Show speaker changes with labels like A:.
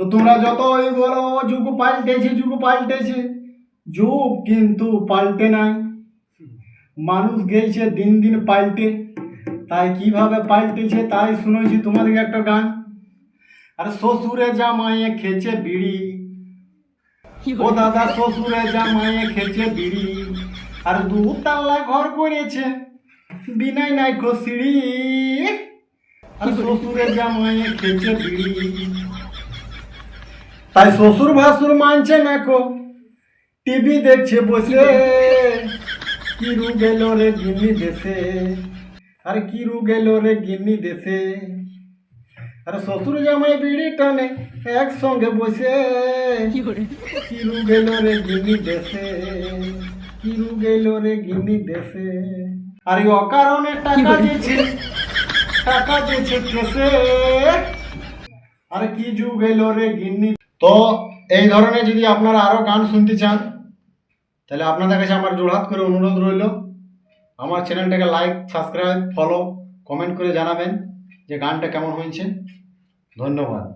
A: তো তোমরা যতই বলো যুগ পাল্টেছে, যুগ পাল্টেছে, যুগ কিন্তু পাল্টে নাই। মানুষ গেছে দিন দিন পাল্টে। তাই কিভাবে পাল্টেছে তাই শুনেছি তোমাদেরকে একটা গান। আর শ্বশুরে জামাইয়ে খেছে বিড়ি, ও দাদা শ্বশুরে জামাইয়ে খেছে বিড়ি, আর দুতলা ঘর করেছে বিনাই নাই সিঁড়ি। আর শ্বশুরে জামাইয়ে খেছে বিড়ি, তাই শ্বশুর ভাসুর মানছে নাকো, টিভি দেখছে বসে। কিরু গেল রে গিন্নি দেশে, আর কিরু গেল রে গিন্নি দেশে। আর শ্বশুর জামাই বিড়ি টানে একসঙ্গে বসে। কিরু গেল রে গিন্নি দেশে, কিরু গেল রে গিন্নি দেশে। আর এই অকারণে টাকা দিয়েছে, টাকা দিয়েছে কেসে। আর কি যুগ এলো রে গিন্নি। তো এই ধরনের যদি আপনারা আরো গান শুনতে চান তাহলে আপনাদের কাছে আমার জোড়হাত করে অনুরোধ রইল, আমার চ্যানেলটাকে লাইক, সাবস্ক্রাইব, ফলো, কমেন্ট করে জানাবেন যে গানটা কেমন হয়েছে। ধন্যবাদ।